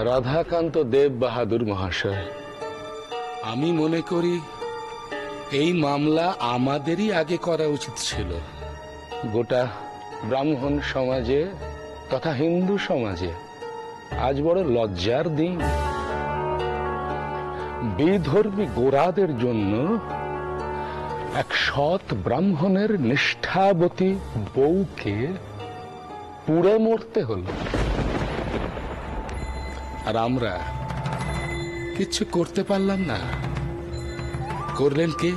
রাধাকান্ত দেব বাহাদুর মহাশয়, আমি মনে করি এই মামলা আমাদেরই আগে করা উচিত ছিল। গোটা ব্রাহ্মণ সমাজে তথা হিন্দু সমাজে আজ বড় লজ্জার দিন। বিধর্মী গোরাদের জন্য এক সৎ ব্রাহ্মণের নিষ্ঠাবতী বউকে পুড়ে মরতে হলো, আর আমরা কিচ্ছু করতে পারলাম না। করলেন কে?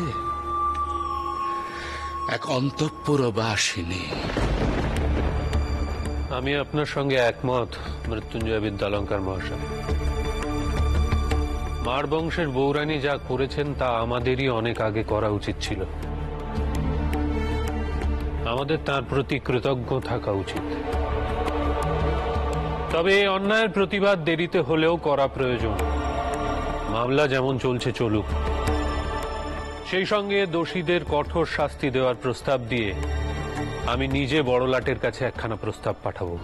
এক অন্তঃপুরবাসিনী। আমি আপনার সঙ্গে একমত মৃত্যুঞ্জয় বিদ্যালঙ্কার মহাশয়। মার বংশের বৌরানী যা করেছেন তা আমাদেরই অনেক আগে করা উচিত ছিল। আমাদের তার প্রতি কৃতজ্ঞ থাকা উচিত। তবে এই অন্যায়ের প্রতিবাদ দেরিতে হলেও করা প্রয়োজন। মামলা যেমন চলছে চলুক, সেই সঙ্গে দোষীদের কঠোর শাস্তি দেওয়ার প্রস্তাব দিয়ে আমি নিজে বড়লাটের কাছে একখানা প্রস্তাব পাঠাবো।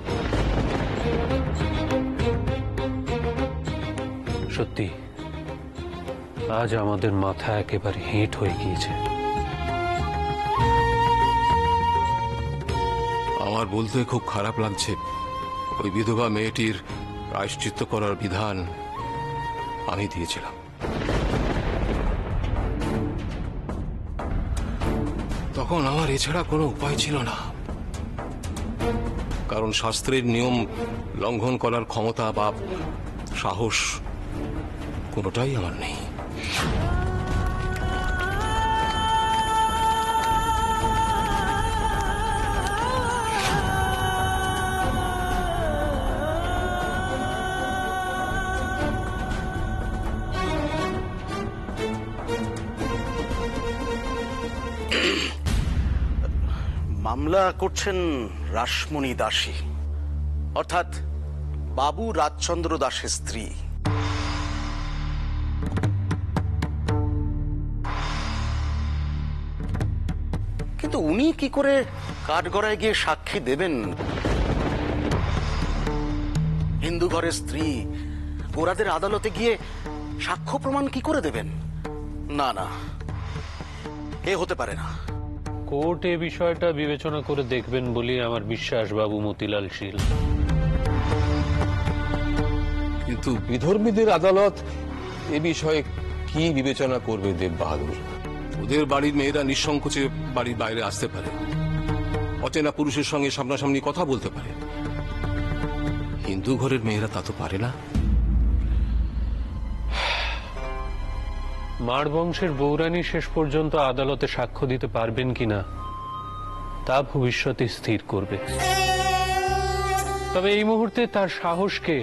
সত্যি আজ আমাদের মাথা একেবারে হেঁট হয়ে গিয়েছে। আমার বলতে খুব খারাপ লাগছে, ওই বিধবা মেয়েটির প্রায়শ্চিত্ত করার বিধান আমি দিয়েছিলাম। তখন আমার এছাড়া কোনো উপায় ছিল না, কারণ শাস্ত্রের নিয়ম লঙ্ঘন করার ক্ষমতা বা সাহস কোনোটাই আমার নেই। মামলা করছেন রাসমণি দাসী, অর্থাৎ বাবু রাজচন্দ্র দাসের স্ত্রী। কিন্তু উনি কি করে কাঠগড়ায় গিয়ে সাক্ষী দেবেন? হিন্দু ঘরের স্ত্রী গোরাদের আদালতে গিয়ে সাক্ষ্য প্রমাণ কি করে দেবেন? না না, এ হতে পারে না। কোর্ট এ বিষয়টা বিবেচনা করে দেখবেন বলে আমার বিশ্বাস, বাবু মতিলাল শীল। কিন্তু বিধর্মীদের আদালত এ বিষয়ে কি বিবেচনা করবে দেব বাহাদুর? ওদের বাড়ির মেয়েরা নিঃসংকোচে বাড়ির বাইরে আসতে পারে, অচেনা পুরুষের সঙ্গে সামনাসামনি কথা বলতে পারে। হিন্দু ঘরের মেয়েরা তা তো পারে না। মার বংশের বৌরানী শেষ পর্যন্ত আদালতে সাক্ষ্য দিতে পারবেন কিনা তা ভবিষ্যতে স্থির করবে। তবে এই মুহূর্তে তার সাহসকে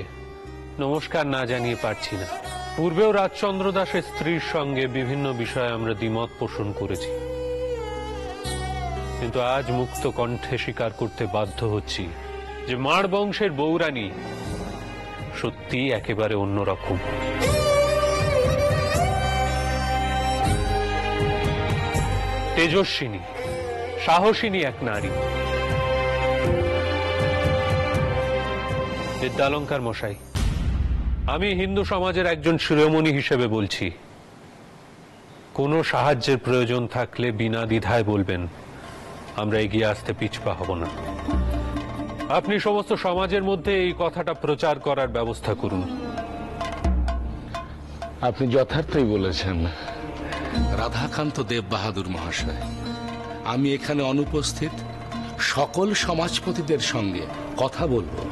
নমস্কার না জানিয়ে পারছি না। পূর্বেও রাজচন্দ্র দাসের স্ত্রীর সঙ্গে বিভিন্ন বিষয়ে আমরা দ্বিমত পোষণ করেছি, কিন্তু আজ মুক্ত কণ্ঠে স্বীকার করতে বাধ্য হচ্ছি যে মার বংশের বৌরানী সত্যি একেবারে অন্যরকম। তেজস্বিনী, সাহসিনী এক নারী। বিদ্যালঙ্কার মশাই, আমি হিন্দু সমাজের একজন শিরোমণি হিসেবে বলছি, কোনো সাহায্যের প্রয়োজন থাকলে বিনা দ্বিধায় বলবেন, আমরা এগিয়ে আসতে পিছপা হব না। আপনি সমস্ত সমাজের মধ্যে এই কথাটা প্রচার করার ব্যবস্থা করুন। আপনি যথার্থই বলেছেন রাধাকান্ত দেব বাহাদুর মহাশয়। আমি এখানে অনুপস্থিত সকল সমাজপতিদের সঙ্গে কথা বলবো।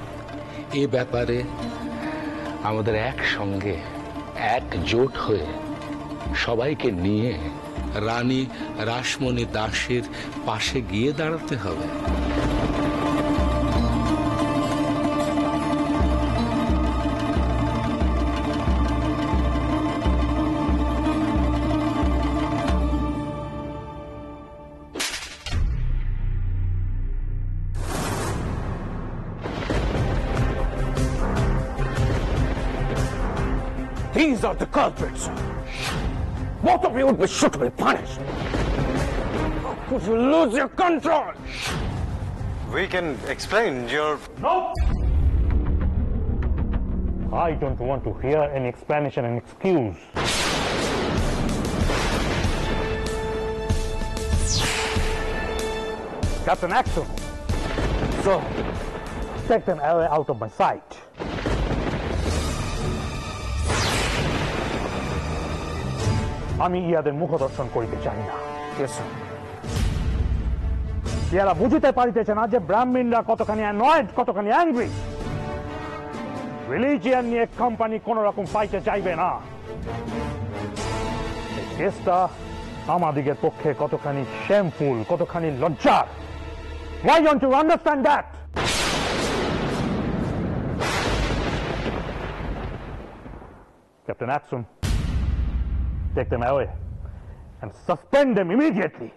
এ ব্যাপারে আমাদের একসঙ্গে একজোট হয়ে সবাইকে নিয়ে রানী রাসমণি দাসের পাশে গিয়ে দাঁড়াতে হবে। These are the culprits. Both of you would be suitably punished. Could you lose your control? We can explain your... No! I don't want to hear any explanation and excuse. Captain Axel. So, take them away out of my sight. আমি ইয়াদের মুখ দর্শন করিতে চাই না। ইয়ারা বুঝিতে পারিতেছে না যে ব্রাহ্মণরা কতখানি অ্যানয়েড, কতখানি অ্যাংরি। রিলিজিয়ান নিয়ে কোম্পানি কোন রকম পাইতে চাইবে না। এই কেসটা আমাদিগের পক্ষে কতখানি শেমফুল, কতখানি লজ্জার। Why don't you understand that? Captain Axum, take them away and suspend them immediately.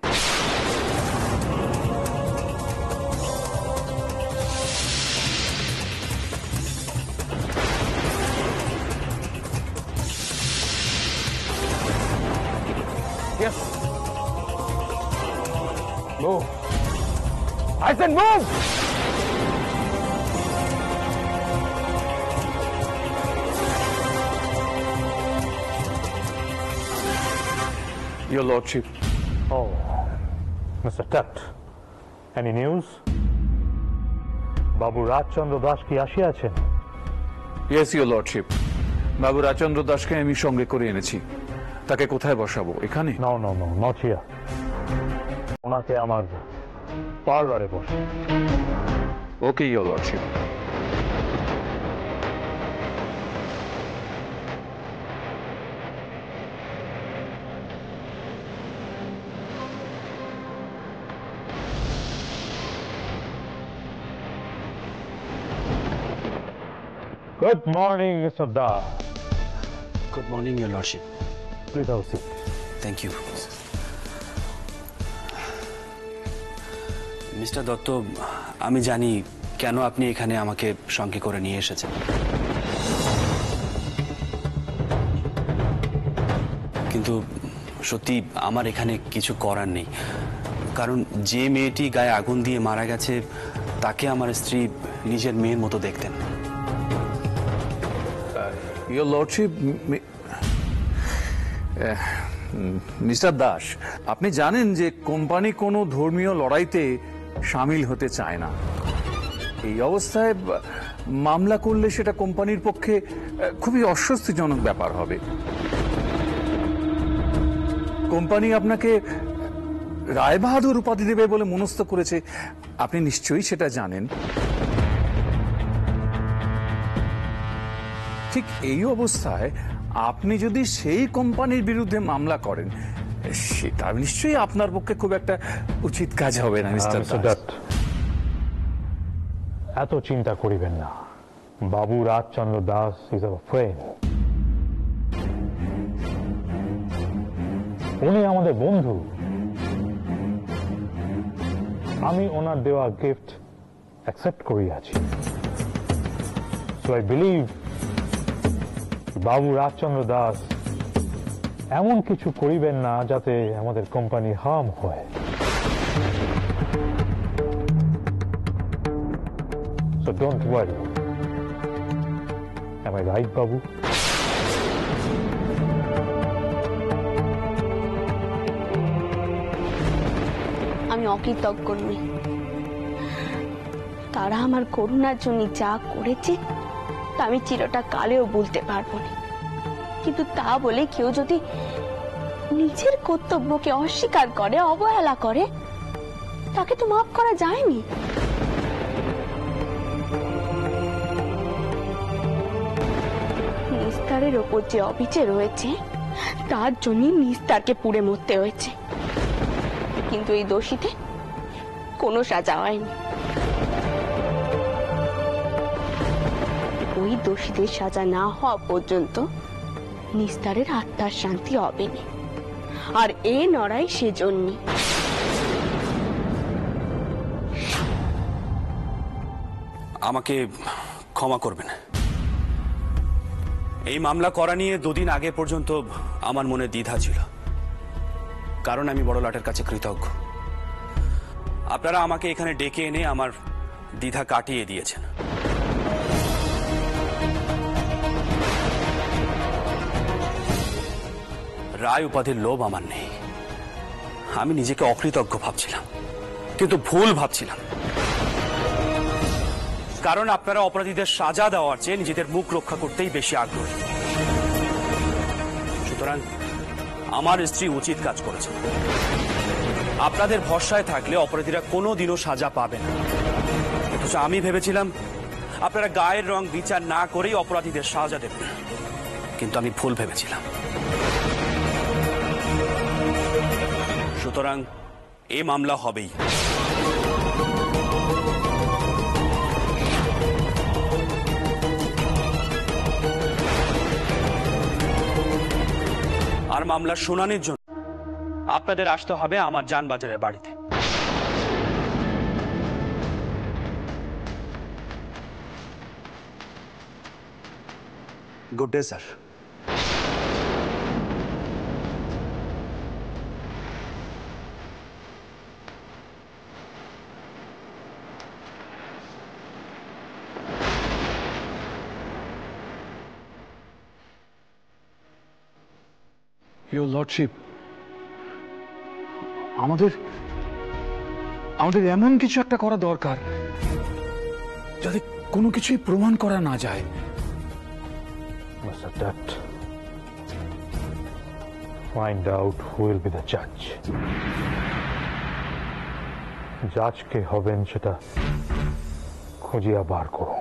Yes. Move. I said move! Your Lordship. Oh, Mr. Tut, any news? বাবু রাজচন্দ্র দাস কি আসিয়াছেন? Yes, Your Lordship. বাবু রাজচন্দ্র দাসকে আমি সঙ্গে করে এনেছি। তাকে কোথায় বসাবো? এখানে? No, not here. ওনাকে আমার পার্লারে বসে। Okay, Your Lordship. Good morning, Mr. Das. Good morning, Your Lordship. Please have a seat. Thank you. Mister Dutta, আমি জানি কেন আপনি এখানে আমাকে সঙ্গে করে নিয়ে এসেছেন, কিন্তু সত্যি আমার এখানে কিছু করার নেই। কারণ যে মেয়েটি গায়ে আগুন দিয়ে মারা গেছে তাকে আমার স্ত্রী নিজের মেয়ের মতো দেখতেন। Your Lordship, মিস্টার দাস, আপনি জানেন যে কোম্পানি কোনো ধর্মীয় লড়াইতে সামিল হতে চায় না। এই অবস্থায় মামলা করলে সেটা কোম্পানির পক্ষে খুবই অস্বস্তিজনক ব্যাপার হবে। কোম্পানি আপনাকে রায়বাহাদুর উপাধি দেবে বলে মনস্থ করেছে, আপনি নিশ্চয়ই সেটা জানেন। ঠিক এই অবস্থায় আপনি যদি সেই কোম্পানির বিরুদ্ধে মামলা করেন, সেটা নিশ্চয়ই আপনার পক্ষে খুব একটা উচিত কাজ হবে না। মিস্টার দত্ত, এত চিন্তা করিবেন না। বাবু Rajchandra Das is our friend. উনি আমাদের বন্ধু। আমি ওনার দেওয়া গিফট অ্যাকসেপ্ট করিয়াছি। সো আই বিলিভ বাবু রাজচন্দ্র দাস এমন কিছু করিবেন না যাতে আমাদের কোম্পানি হার্ম হয়। So don't worry. Am I right, Babu? আমি অকৃতজ্ঞ নই। তারা আমার করুণার জন্য যা করেছে তা আমি চিরটা কালেও বলতে পারবো না। কিন্তু তা বলে কেউ যদি নিজের কর্তব্যকে অস্বীকার করে, অবহেলা করে, তাকে তো মাফ করা যায়নি। নিস্তারের ওপর যে অবিচার রয়েছে তার জন্য নিস্তারকে পুড়ে মরতে হয়েছে, কিন্তু এই দোষীতে কোনো সাজা হয়নি। ওই দোষীদের সাজা না হওয়া পর্যন্ত নিস্তারের আত্মার শান্তি হবে না। আর এ লড়াই সেজন্য। আমাকে ক্ষমা করবেন। এই মামলা করা নিয়ে দুদিন আগে পর্যন্ত আমার মনে দ্বিধা ছিল, কারণ আমি বড়লাটের কাছে কৃতজ্ঞ। আপনারা আমাকে এখানে ডেকে এনে আমার দ্বিধা কাটিয়ে দিয়েছেন। রায় উপাধির লোভ আমার নেই। আমি নিজেকে অকৃতজ্ঞ ভাবছিলাম, কিন্তু ভুল ভাবছিলাম। কারণ আপনারা অপরাধীদের সাজা দেওয়ার চেয়ে নিজেদের মুখ রক্ষা করতেই বেশি আগ্রহী। সুতরাং আমার স্ত্রী উচিত কাজ করেছেন। আপনাদের ভরসায় থাকলে অপরাধীরা কোনোদিনও সাজা পাবে না। অথচ আমি ভেবেছিলাম আপনারা গায়ের রং বিচার না করেই অপরাধীদের সাজা দেবেন, কিন্তু আমি ভুল ভেবেছিলাম। সুতরাং এই মামলা হবেই। আর মামলার শুনানির জন্য আপনাদের আসতে হবে আমার জানবাজারের বাড়িতে। Good day sir. Your lordship, আমাদের এমন কিছু একটা করা দরকার যাতে কোনো কিছুই প্রমাণ করা না যায়। Mr. Dutt, find out who will be the judge. জাজ কে হবেন সেটা খুঁজিয়া বার করো।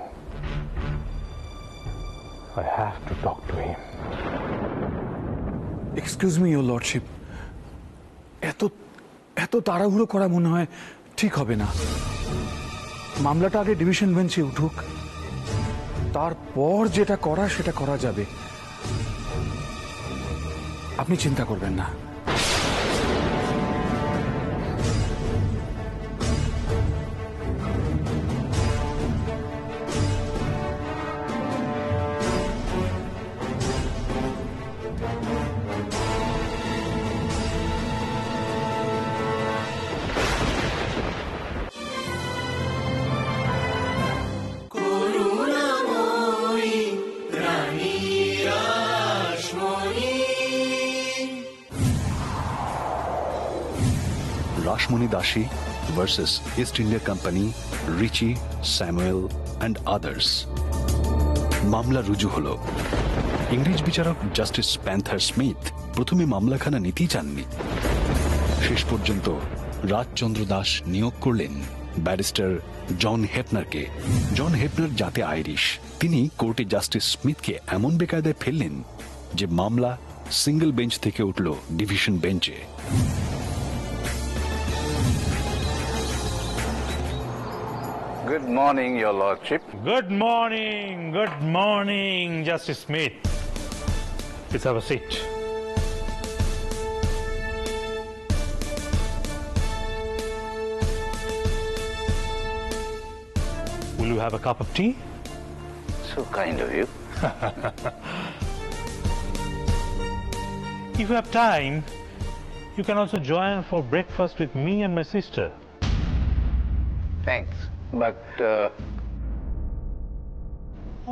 I have to talk to him. Excuse me your lordship, এত তাড়াহুড়ো করা মনে হয় ঠিক হবে না। মামলাটা আগে ডিভিশন বেঞ্চে উঠুক, তারপর যেটা করা সেটা করা যাবে। আপনি চিন্তা করবেন না। Rashmani Dashi versus East India Company, Richie, Samuel and others. মামলা রুজু হলো। ইংরেজ বিচারক জাস্টিস প্যান্থার স্মিথ প্রথমে মামলাখানা নিতেই চাননি। শেষ পর্যন্ত রাজচন্দ্র দাস নিয়োগ করলেন ব্যারিস্টার জন হেপনারকে। জন হেপনার জাতে আইরিশ। তিনি কোর্টে জাস্টিস স্মিথকে এমন বেকায়দায় ফেললেন যে মামলা সিঙ্গেল বেঞ্চ থেকে উঠল ডিভিশন বেঞ্চে। Good morning, Your Lordship. Good morning, Justice Smith. Please have a seat. Will you have a cup of tea? So kind of you. If you have time, you can also join for breakfast with me and my sister. Thanks. But,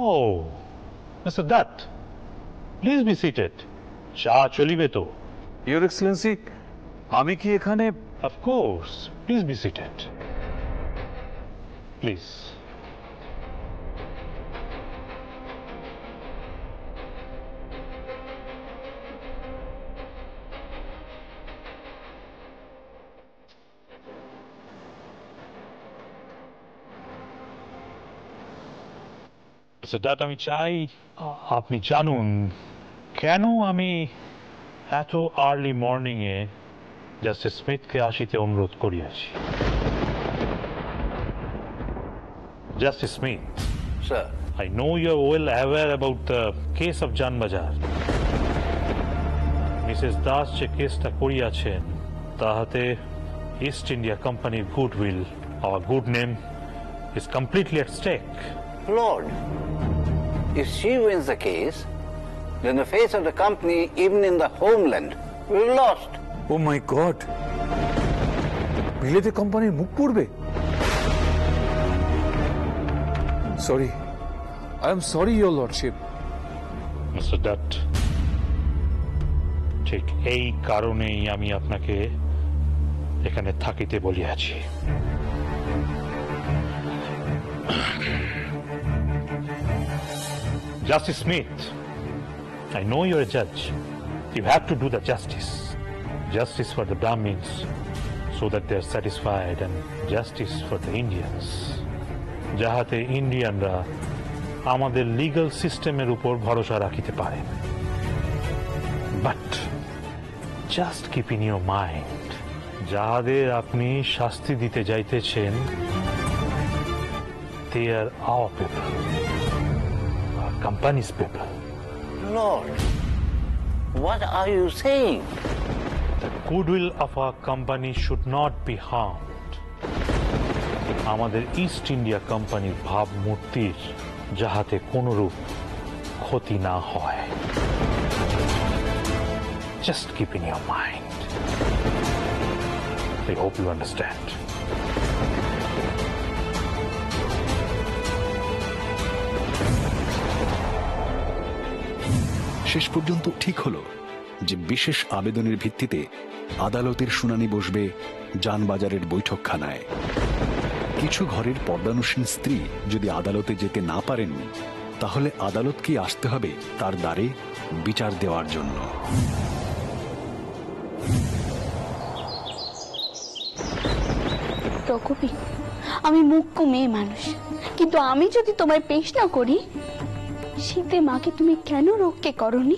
Oh, Mr. Dutt, please be seated. Cha cholibe to. Your Excellency, আমি কি এখানে? Of course, please be seated. Please. সেটা আমি চাই আপনি জানুন কেন আমি এত আর্লি মর্নিংয়ে জাস্টিস স্মিথকে আসিতে অনুরোধ করিয়াছি। Justice Smith, sir, I know you are well aware about the case of Janbajar. Mrs. Das যে কেসটা করিয়াছেন তাহাতে ইস্ট ইন্ডিয়া কোম্পানির goodwill, our good name is completely at stake. Lord, if she wins the case, then the face of the company, even in the homeland, will be lost. Oh my God, বিলেতে কোম্পানির মুখ পড়বে? Sorry, I am sorry your lordship. Mr. Dutt, ঠিক এই কারণেই আমি আপনাকে এখানে থাকিতে বলিয়াছি। Justice Smith, I know you're a judge. You have to do the justice. Justice for the Brahmins so that they're satisfied, and justice for the Indians. যাহাতে ইন্ডিয়ানরা আমাদের লিগ্যাল সিস্টেমের উপর ভরসা রাখিতে পারে। But just keep in your mind, যাহাদের আপনি শাস্তি দিতে যাইতেছেন, they are our people, our company's people. Lord, what are you saying? The goodwill of our company should not be harmed. আমাদের ইস্ট ইন্ডিয়া কোম্পানির ভাবমূর্তির যাহাতে কোনরূপ ক্ষতি না হয়। Just keep in your mind. I hope you understand. শেষ পর্যন্ত ঠিক হলো যে বিশেষ আবেদনের ভিত্তিতে আদালতের শুনানি বসবে জানবাজারের বৈঠকখানায়। কিছু ঘরের পর্দানুসীন স্ত্রী যদি আদালতে যেতে না পারেন, তাহলে আদালতকে আসতে হবে তার দ্বারে বিচার দেওয়ার জন্য। রঘুবীর, আমি মুখ্য মেয়ে মানুষ, কিন্তু আমি যদি তোমায় পেশ না করি, শীতে মাকে তুমি কেন রক্ষে করনি?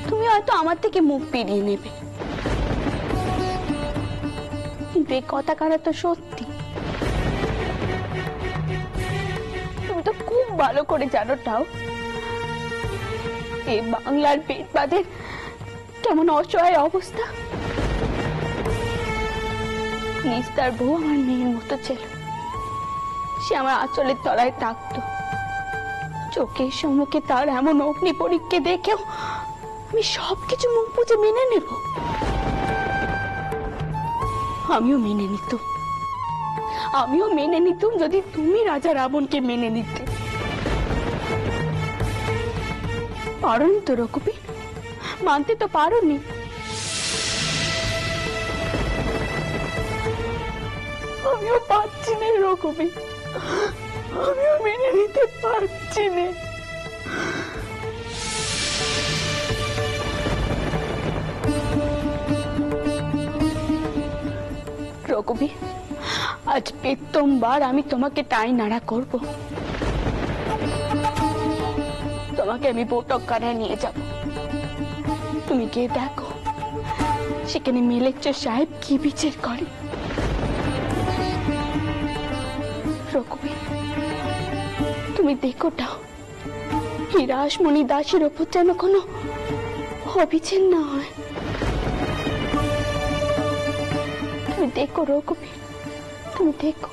তুমি হয়তো আমার থেকে মুখ ফিরিয়ে নেবে, কিন্তু এই কথা কারা তো সত্যি। তুমি তো খুব ভালো করে জানো তাও এই বাংলার পেটবাদের কেমন অসহায় অবস্থা। নিস্তার বউ আমার মেয়ের মতো ছিল, সে আমার আঁচলের তলায় থাকতো। চোখের সম্মুখে তার এমন অগ্নি পরীক্ষা দেখেও আমি সবকিছু মুখ বুঝে মেনে নেব? আমিও মেনে নিতুম যদি তুমি রাজা রাবণকে মেনে নিতে। পারোনি তো রঘুবীর, মানতে তো পারোনি। আমিও পারছি না রঘুবীর, আমিও মেনে নিতে পারছি না। রঘুবীর, আজ প্রথমবার আমি তোমাকে টাই নাড়া করব। তোমাকে আমি বৈঠকখানায় নিয়ে যাব। তুমি গিয়ে দেখো সেখানে মিলেকচর সাহেব কি বিচার করে। রঘুবীর, তুমি দেখোটাও এই রাসমণি দাসের ওপর যেন কোনো অবিচার না হয়। তুমি দেখো রঘুবীর, তুমি দেখো।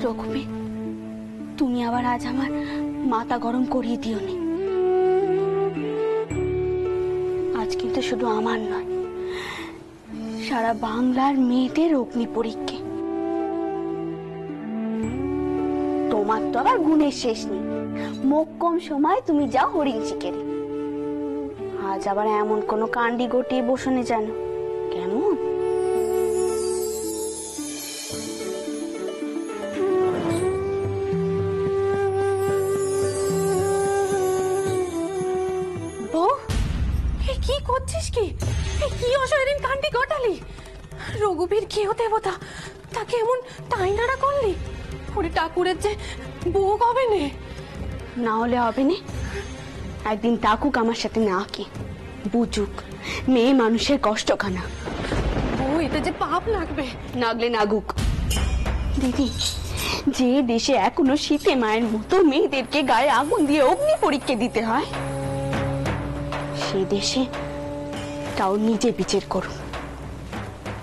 রঘুবীর, তুমি আবার আজ আমার মাথা গরম করিয়ে দিও নি। আজ কিন্তু শুধু আমার নয়, সারা বাংলার মেয়েদের অগ্নি পরীক্ষা। তোমার তো আবার গুণের শেষ নেই, মোক্ষম সময় তুমি যাও হরিণ শিকারে। আজ আবার এমন কোনো কাণ্ডি গটিয়ে বসনে জানো কেমন? কি করছিস? কি অসাধারণ কাণ্ডি ঘটালি? রঘুবীর কি দেবতা, তাকে এমন টাইনাড়া করলি? ওরে ঠাকুরের যে বউ হবে নে। না হলে হবে না, একদিন থাকুক আমার সাথে না কি। বুঝুক মেয়ে মানুষের কষ্টখানা। ও এতে যে পাপ লাগবে। নাগলে নাগুক। দিদি, যে দেশে এখনো শীতে মায়ের মতো মেয়েদেরকে গায়ে আগুন দিয়ে অগ্নি পরীক্ষা দিতে হয়, সে দেশে তাও নিজে বিচার করুন,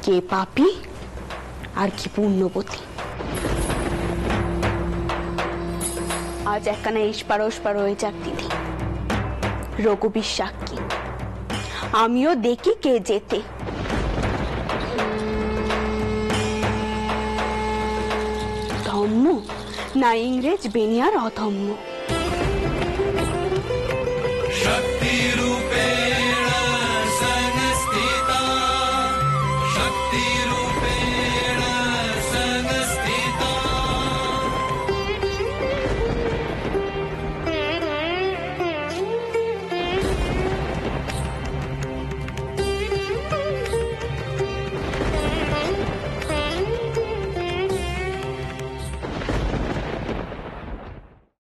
কে পাপী আর কি পুণ্যবতী। আজ একখানা এসপার ওসপার হয়ে যাক দিদি, রঘুবীর সাক্ষী, আমিও দেখি কে যেতে। ধর্ম না ইংরেজ বেনিয়ার অধম্য।